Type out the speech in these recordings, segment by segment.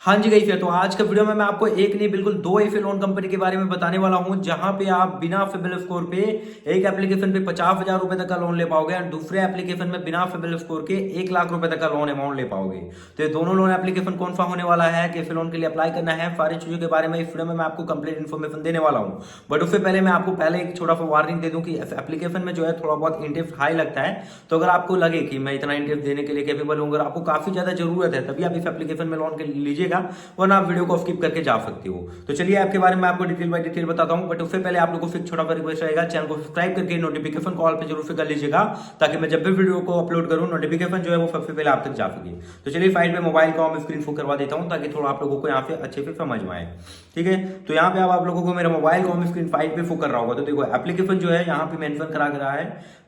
हाँ जी गाइस, तो आज के वीडियो में मैं आपको एक नहीं बिल्कुल दो ऐसे लोन कंपनी के बारे में बताने वाला हूं जहां पे आप बिना सिबिल स्कोर पे एक एप्लीकेशन पे 50,000 रुपए तक का लोन ले पाओगे और दूसरे एप्लीकेशन में बिना सिबिल स्कोर के 1 लाख रुपए तक का लोन अमाउंट ले पाओगे। तो ये दोनों लोन एप्लीकेशन कौन सा होने वाला है, कैसे लोन के लिए अप्लाई करना है, सारी चीजों के बारे में इस वीडियो में मैं आपको कंप्लीट इन्फॉर्मेशन देने वाला हूँ। बट उससे पहले मैं आपको पहले एक छोटा सा वार्निंग दे दूं कि एप्लीकेशन में जो है थोड़ा बहुत इंटरेस्ट हाई लगता है। तो अगर आपको लगे कि मैं इतना इंटरेस्ट देने के लिए कैपेबल हूँ, अगर आपको काफी ज्यादा जरूरत है, तभी आप इस एप्लीकेशन में लोन लीजिएगा, वरना आप वीडियो को स्किप करके जा सकती हो। तो चलिए आपके बारे में आपको डिटेल बाय डिटेल बताता हूं। बट उससे पहले आप लोगों को एक छोटा सा रिक्वेस्ट रहेगा, चैनल को सब्सक्राइब करके नोटिफिकेशन कॉल पे जरूर से कर लीजिएगा, ताकि मैं जब भी वीडियो को अपलोड करूं नोटिफिकेशन जो है वो सबसे पहले आप तक जा सके। तो चलिए फाइल पे मोबाइल को हम स्क्रीन फुल करवा देता हूं, ताकि थोड़ा आप लोगों को यहाँ पे अच्छे से समझ में आए। ठीक है, तो यहाँ पे आप लोगों को मेरा मोबाइल को हम स्क्रीन फाइल पे फुल कर रहा होगा। तो देखो एप्लीकेशन जो है यहाँ पे मेंशन करा रहा है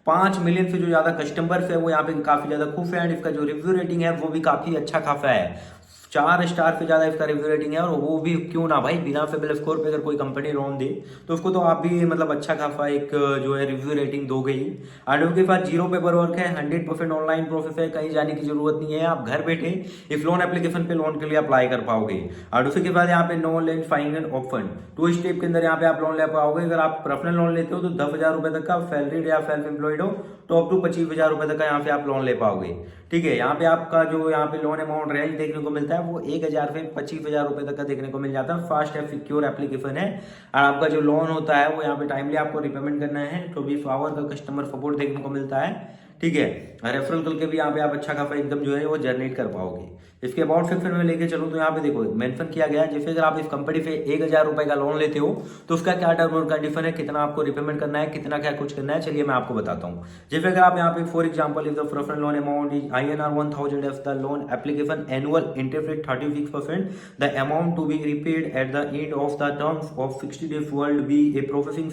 5 मिलियन से जो ज्यादा कस्टमर्स है वो यहाँ पे काफी ज्यादा खुश है, एंड इसका जो रिव्यू रेटिंग है वो भी काफी अच्छा खासा है। 4 स्टार से ज्यादा इसका रिव्यू रेटिंग है, और वो भी क्यों ना भाई, बिना सिबिल स्कोर पे अगर कोई कंपनी लोन दे तो उसको तो आप भी मतलब अच्छा खासा एक जो है रिव्यू रेटिंग दोगे ही। एंड उनके पास जीरो पेपर वर्क है, 100% ऑनलाइन प्रोसेस है, कहीं जाने की जरूरत नहीं है, आप घर बैठे इस लोन एप्लीकेशन पे लोन के लिए अप्लाई कर पाओगे। और उसी के बाद यहाँ पे no lend finance option 2 step के अंदर यहाँ पे आप लोन ले पाओगे। अगर आप पर्सनल लोन लेते हो तो 10,000 रुपए तक का, सैलरीड या सेल्फ एम्प्लॉयड हो तो अप टू 25,000 रुपए तक का यहाँ पे आप लोन ले पाओगे। ठीक है, यहाँ पे आपका जो यहाँ पे लोन अमाउंट रेंज देखने को मिलता है वो 1,000 से 25,000 रुपए तक का देखने को मिल जाता है। फास्ट एंड सिक्योर एप्लीकेशन है, और आपका जो लोन होता है वो यहाँ पे टाइमली आपको रिपेमेंट करना है। 24 आवर का कस्टमर सपोर्ट देखने को मिलता है। ठीक है, रेफरल करके भी यहाँ पे आप अच्छा खासा इनकम जो है वो जनरेट कर पाओगे। इसके अबाउट सेक्शन में लेके चलो तो यहाँ पे देखो मेंशन किया गया है, जैसे अगर आप इस कंपनी से 1,000 रुपए का लोन लेते हो तो उसका क्या टर्म और कंडीशन है, कितना आपको रिपेमेंट करना है, कितना क्या कुछ करना है, चलिए मैं आपको बताता हूँ। जैसे अगर आप यहाँ पे for example if the personal loan amount is INR 1,000 if the loan application annual interest rate 36%, the amount to be repaid at the end of the terms of 60 days would be a processing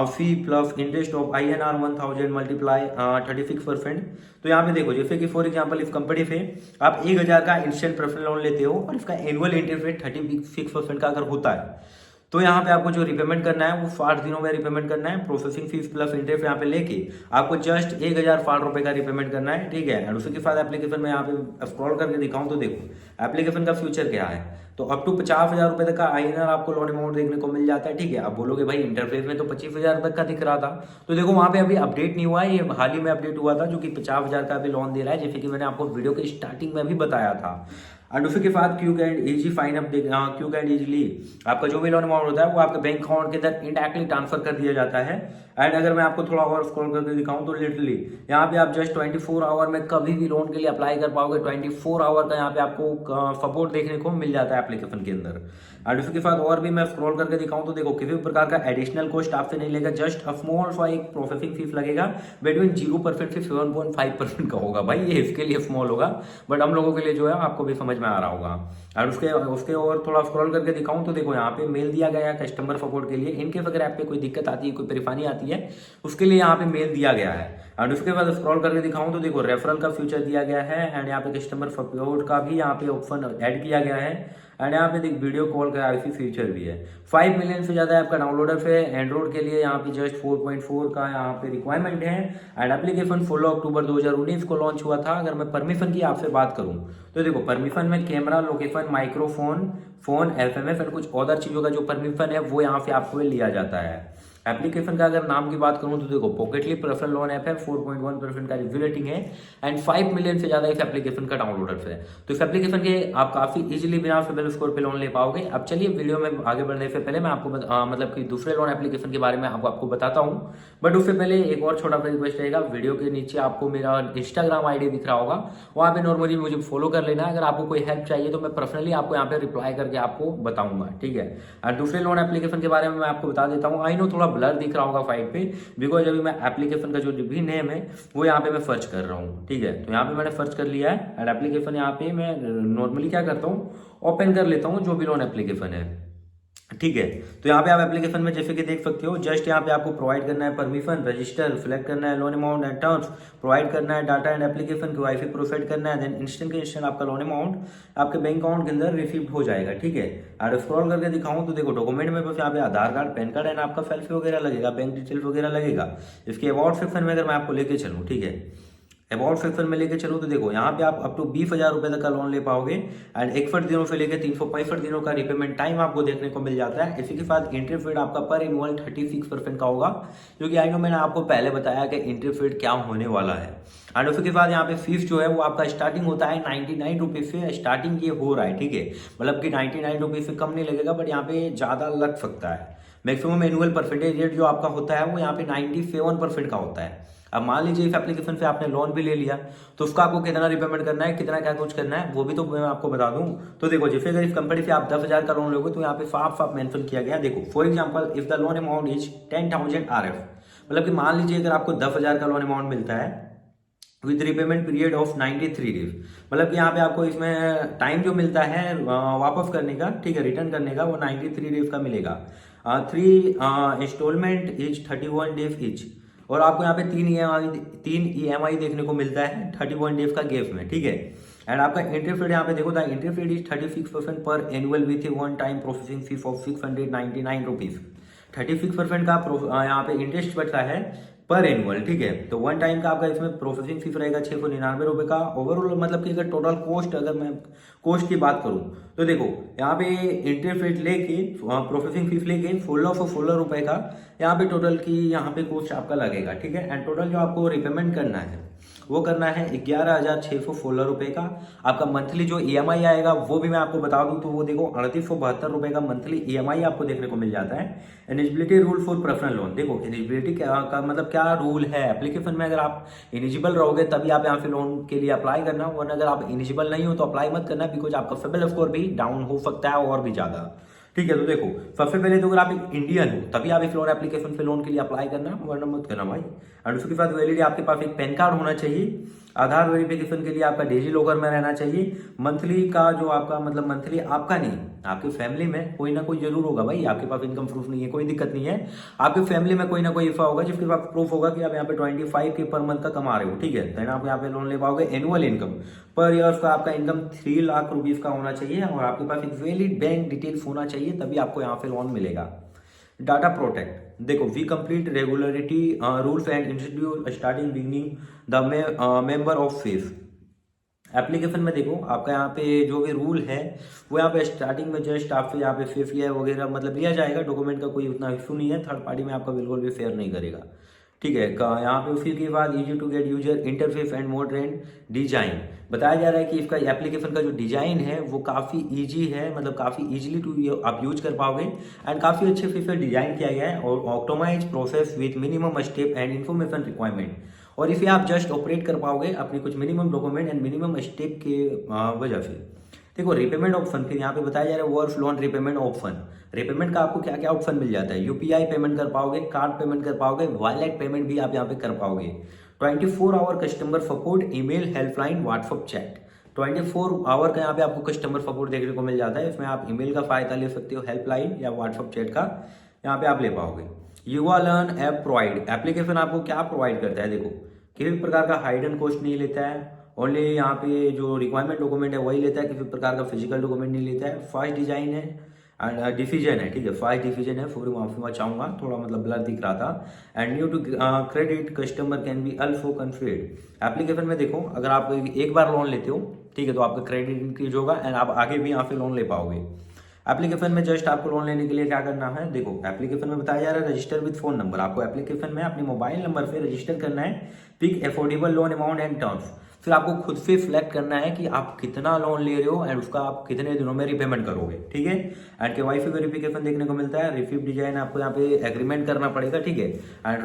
fee plus interest of INR 1,000 multiply 36%। तो यहाँ पे देखो जैसे कि for example इस company से आप 1,000 का इंस्टेंट पर्सनल लोन लेते हो और इसका एनुअल इंटरेस्ट रेट 36% का अगर होता है, तो यहाँ पे आपको जो रिपेमेंट करना है वो 60 दिनों में रिपेमेंट करना है। प्रोसेसिंग फीस प्लस इंटरेस्ट यहाँ पे लेके आपको जस्ट 1,060 रुपए का रिपेमेंट करना है। ठीक है, और उसी के साथ एप्लीकेशन में यहाँ पे स्क्रॉल करके दिखाऊं तो देखो एप्लीकेशन का फ्यूचर क्या है। तो अप टू 50,000 रुपए तक का INR आपको लोन अमाउंट देखने को मिल जाता है। ठीक है, आप बोलोगे भाई इंटरफेस में तो 25,000 तक का दिख रहा था, तो देखो वहां पे अभी अपडेट नहीं हुआ है, ये हाल ही में अपडेट हुआ था, जो कि 50,000 का भी लोन दे रहा है, जैसे कि मैंने आपको वीडियो के स्टार्टिंग में भी बताया था। एंड उसी के साथ quick and easy fine up quick and easily आपका जो भी लोन अमाउंट होता है वो आपके बैंक अकाउंट के अंदर इंडायरेक्टली ट्रांसफर कर दिया जाता है। एंड अगर मैं आपको थोड़ा और स्क्रॉल करके दिखाऊं तो लिटरली यहाँ पे आप जस्ट 24 आवर में कभी भी लोन के लिए अप्लाई कर पाओगे। 24 आवर का यहाँ पे आपको सपोर्ट देखने को मिल जाता है एप्लीकेशन के अंदर। एंड उसके साथ और भी मैं स्क्रॉल करके दिखाऊं तो देखो किसी भी प्रकार का एडिशनल कॉस्ट आपसे नहीं लेगा, जस्ट अ स्मॉल सा एक प्रोसेसिंग फीस लगेगा बिटवीन 0% से 7.5% का होगा। भाई ये इसके लिए स्मॉल होगा, बट हम लोगों के लिए जो है आपको भी समझ में आ रहा होगा। और उसके उसके और थोड़ा स्क्रॉल करके दिखाऊं तो देखो यहाँ पे मेल दिया गया है कस्टमर सपोर्ट के लिए। इनके अगर ऐप पे कोई दिक्कत आती है, कोई परेशानी आती है, उसके लिए यहाँ पे मेल दिया गया है। एंड उसके बाद स्क्रॉल करके दिखाऊं तो देखो रेफरल का फ्यूचर दिया गया है, एंड यहाँ पे कस्टमर सपोर्ट का भी यहाँ पे ऑप्शन ऐड किया गया है। एंड यहाँ पे देख वीडियो कॉल का ऐसी फीचर भी है। 5 मिलियन से ज्यादा आपका डाउनलोडर है एंड्रॉइड के लिए, यहाँ पे जस्ट 4.4 का यहाँ पे रिक्वायरमेंट है। एंड एप्लीकेशन 16 अक्टूबर 2019 को लॉन्च हुआ था। अगर मैं परमिशन की आपसे बात करूँ तो देखो परमिशन में camera, location, microphone, phone, SMS और कुछ अदर चीजों का जो परमिशन है वो यहाँ पे आपको लिया जाता है। एप्लीकेशन का अगर नाम की बात करूं तो देखो पॉकेटली पर्सनल लोन ऐप है, 4.1% का रिव्यू रेटिंग है, एंड 5 मिलियन से ज्यादा इस एप्लीकेशन का डाउनलोडर्स है। तो इस एप्लीकेशन के आप काफी इजीली बिना सिबिल स्कोर पे लोन ले पाओगे। अब चलिए वीडियो में आगे बढ़ने से पहले मैं आपको मतलब कि दूसरे लोन एप्लीकेशन के बारे में आपको बताता हूँ। बट उससे पहले एक और छोटा सा रिक्वेस्ट रहेगा, वीडियो के नीचे आपको मेरा इंस्टाग्राम ID दिख रहा होगा, वहाँ पे नॉर्मली मुझे फॉलो कर लेना। अगर आपको कोई हेल्प चाहिए तो मैं पर्सनली आपको यहाँ पे रिप्लाई करके आपको बताऊंगा। ठीक है, और दूसरे लोन एप्लीकेशन के बारे में मैं आपको बता देता हूँ। आई नो थोड़ा ब्लर दिख रहा होगा साइड पे, बिकॉज अभी मैं एप्लीकेशन का जो भी नेम है वो यहाँ पे मैं सर्च कर रहा हूँ। ठीक है, तो यहाँ पे मैंने सर्च कर लिया है, एंड एप्लीकेशन यहाँ पे मैं नॉर्मली क्या करता हूँ, ओपन कर लेता हूँ जो भी लोन एप्लीकेशन है। ठीक है, तो यहाँ पे आप एप्लीकेशन में जैसे कि देख सकते हो, जस्ट यहाँ पे आपको प्रोवाइड करना है परमिशन, रजिस्टर, सिलेक्ट करना है loan amount and terms, provide करना है डाटा एंड एप्लीकेशन को वाईफाई प्रोसेड करना है, देन इंस्टेंट के इंस्टेंट आपका लोन अमाउंट आपके बैंक अकाउंट के अंदर रिसीव हो जाएगा। ठीक है, और स्क्रॉल करके दिखाऊं तो देखो डॉक्यूमेंट में बस यहाँ पे आधार कार्ड, पैन कार्ड एंड आपका सेल्फी वगैरह लगेगा, बैंक डिटेल्स वगैरह लगेगा। इसके अबाउट सेक्शन में अगर मैं आपको लेके चलूँ, ठीक है, अबाउट फिफ्थ में लेके चलो तो देखो यहाँ पे आप अप टू 20,000 रुपए तक का लोन ले पाओगे एंड 61 दिनों से लेकर 365 दिनों का रिपेमेंट टाइम आपको देखने को मिल जाता है। इसी के साथ इंटरेस्ट रेट आपका पर एनुअल 36% का होगा, क्योंकि आई नो मैंने आपको पहले बताया कि इंटरेस्ट रेट क्या होने वाला है। एंड उसके बाद यहाँ पे फीस जो है वो आपका स्टार्टिंग होता है 99 रुपीज से स्टार्टिंग ये हो रहा है, ठीक है, मतलब कि 99 रुपीज से कम नहीं लगेगा, बट यहाँ पे ज्यादा लग सकता है। मैक्सिमम एनुअल परसेंटेज रेट जो आपका होता है वो यहाँ पे 97% का होता है। अब मान लीजिए इस एप्लीकेशन से आपने लोन भी ले लिया तो उसका आपको कितना रिपेमेंट करना है, कितना क्या कुछ करना है, वो भी तो मैं आपको बता दूं। तो देखो जैसे अगर इस कंपनी से आप 10,000 का लोन लोगे तो यहाँ पे साफ साफ मेंशन किया गया, देखो for example if the loan amount is 10,000 RF, मतलब कि मान लीजिए अगर आपको 10,000 का लोन अमाउंट मिलता है with repayment period of 93 days, मतलब कि यहाँ पे आपको इसमें टाइम जो मिलता है वापस करने का, ठीक है, रिटर्न करने का, वो 93 डेज का मिलेगा। 3 इंस्टॉलमेंट इज 31 डेज इच, और आपको यहाँ पे 3 EMI देखने को मिलता है 31 डेज का गैप में, ठीक है। एंड आपका इंटरेस्ट रेट यहाँ पे देखो, द इंटरेस्ट रेट इज 36% पर annual with one time processing fees of 699 rupees. 36% का यहाँ पे इंटरेस्ट बढ़ता है पर एनुअल, ठीक है। तो वन टाइम का आपका इसमें प्रोसेसिंग फीस रहेगा 699 रुपए का ओवरऑल, मतलब कि अगर टोटल कॉस्ट, अगर मैं कॉस्ट की बात करूं तो देखो यहाँ पे इंटरेस्ट रेट लेके प्रोसेसिंग फीस लेके 1616 रुपए का यहाँ पे टोटल की यहाँ पे कॉस्ट आपका लगेगा, ठीक है। एंड टोटल जो आपको रिपेमेंट करना है वो करना है 11,616 रुपए का। आपका मंथली जो EMI आएगा वो भी मैं आपको बता दूं तो वो देखो 3872 रुपए का मंथली EMI आपको देखने को मिल जाता है। Eligibility rule for personal loan, देखो एलिजिबिलिटी का मतलब क्या रूल है एप्लीकेशन में, अगर आप एलिजिबल रहोगे तभी आप यहाँ पे लोन के लिए अप्लाई करना, वरना अगर आप एलिजिबल नहीं हो तो अप्लाई मत करना, बिकॉज आपका सिबिल स्कोर भी डाउन हो सकता है और भी ज्यादा, ठीक है। तो देखो सबसे पहले तो अगर आप एक इंडियन हो तभी आप इस लोन एप्लीकेशन पे लोन के लिए अप्लाई करना, वरना मत करना भाई। एंड उसके बाद वैलिड आपके पास एक पैन कार्ड होना चाहिए, आधार वेरिफिकेशन के लिए आपका डिजी लॉकर में रहना चाहिए। मंथली का जो आपका मतलब मंथली आपका नहीं, आपकी फैमिली में कोई ना कोई जरूर होगा भाई, आपके पास इनकम प्रूफ नहीं है कोई दिक्कत नहीं है, आपकी फैमिली में कोई ना कोई ऐसा होगा जिसके पास प्रूफ होगा कि आप यहाँ पे 25 के पर मंथ का कमा रहे हो, ठीक है, देन आप यहाँ पे लोन ले पाओगे। एनुअल इनकम पर ईयर का आपका इनकम 3 लाख रुपीज का होना चाहिए और आपके पास एक वैलिड बैंक डिटेल्स होना चाहिए, तभी आपको यहाँ पे लोन मिलेगा। डाटा प्रोटेक्ट, देखो we complete regularity rules and institute starting beginning the member of face. Application में देखो आपका यहाँ पे जो भी रूल है वो यहाँ पे स्टार्टिंग में जस्ट आपसे यहाँ पे फेस लिया वगैरह मतलब लिया जाएगा, डॉक्यूमेंट का कोई उतना इशू नहीं है, थर्ड पार्टी में आपका बिल्कुल भी फेयर नहीं करेगा, ठीक है। यहाँ पे फिर के बाद easy to get user interface and modern design बताया जा रहा है कि इसका एप्लीकेशन का जो डिजाइन है वो काफी इजी है, मतलब काफी इजीली टू आप यूज कर पाओगे एंड काफी अच्छे से डिजाइन किया गया है और optimize process with minimum step and information requirement, और इसे आप जस्ट ऑपरेट कर पाओगे अपनी कुछ minimum document and minimum step के वजह से। देखो रिपेमेंट ऑप्शन फिर यहाँ पे बताया जा रहा है work loan repayment option, repayment का आपको क्या क्या ऑप्शन मिल जाता है, यूपीआई पेमेंट कर पाओगे, कार्ड पेमेंट कर पाओगे, वॉलेट पेमेंट भी आप यहाँ पे कर पाओगे, 24 hour customer support, email helpline, WhatsApp chat, 24 hour का यहाँ पे आपको कस्टमर सपोर्ट देखने को मिल जाता है। इसमें आप ईमेल का फायदा ले सकते हो, हेल्पलाइन या व्हाट्सअप चैट का यहाँ पे आप ले पाओगे। युवा लर्न ऐप प्रोवाइड, एप्लीकेशन आपको क्या प्रोवाइड करता है, देखो किसी भी प्रकार का हाइडन कॉस्ट नहीं लेता है, ओनली यहाँ पे जो रिक्वायरमेंट डॉक्यूमेंट है वही लेता है, किसी प्रकार का फिजिकल डॉक्यूमेंट नहीं लेता है। फास्ट डिजाइन है एंड डिफिजन है, ठीक है, फास्ट डिफिजन है, पूरी माफी मैं चाहूंगा थोड़ा मतलब ब्लर दिख रहा था। And new to credit customer can be also configured, application में देखो अगर आप एक बार लोन लेते हो, ठीक है, तो आपका क्रेडिट इंक्रीज होगा एंड आप आगे भी यहाँ पे लोन ले पाओगे। एप्लीकेशन में जस्ट आपको लोन लेने के लिए क्या करना है, देखो एप्लीकेशन में बताया जा रहा है रजिस्टर विद फोन नंबर, आपको एप्लीकेशन में अपने मोबाइल नंबर से रजिस्टर करना है, pick affordable loan amount and terms, फिर आपको खुद से सिलेक्ट करना है कि आप कितना लोन ले रहे हो एंड उसका आप कितने दिनों में रिपेमेंट करोगे, ठीक है। एंड केवाईसी वेरिफिकेशन देखने को मिलता है, रिसिप्ट डिजाइन आपको यहाँ पे एग्रीमेंट करना पड़ेगा, ठीक है। And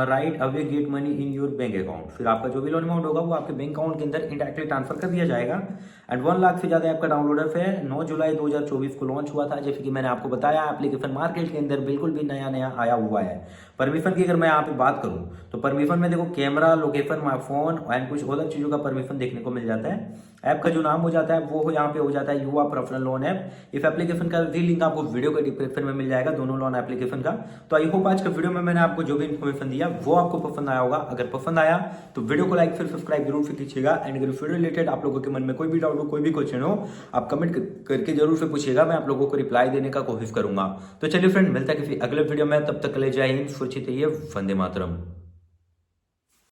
right away get money in your bank account, फिर आपका जो भी लोन अमाउंट होगा वो आपके बैंक अकाउंट के अंदर इंडायरेक्टली ट्रांसफर कर दिया जाएगा। एंड 1 लाख से ज्यादा आपका डाउनलोडर है, 9 जुलाई 2024 को लॉन्च हुआ था, जैसे कि मैंने आपको बताया एप्लीकेशन मार्केट के अंदर बिल्कुल भी नया नया आया हुआ है। परमिशन की अगर मैं यहाँ पे बात करूं तो परमिशन में देखो camera, location, my phone and कुछ और चीजों का परमिशन देखने को मिल जाता है। ऐप का जो नाम हो जाता है वो यहाँ पे हो जाता है युवा पर्सनल लोन ऐप। इस एप्लीकेशन का भी लिंक आपको वीडियो के डिस्क्रिप्शन में मिल जाएगा, दोनों लोन एप्लीकेशन का। तो आई होप आज के वीडियो में मैंने आपको जो भी इन्फॉर्मेशन दिया वो आपको पसंद आया होगा, अगर पसंद आया तो वीडियो को लाइक फिर सब्सक्राइब जरूर से कीजिएगा। एंड अगर वीडियो रिलेटेड आप लोगों के मन में कोई भी डाउट हो, कोई भी क्वेश्चन हो, आप कमेंट करके जरूर से पूछिएगा, मैं आप लोगों को रिप्लाई देने का कोशिश करूंगा। तो चलिए फ्रेंड, मिलता है किसी अगले वीडियो में, तब तक के लिए जय हिंद, सुरक्षित रहिए, वंदे मातरम।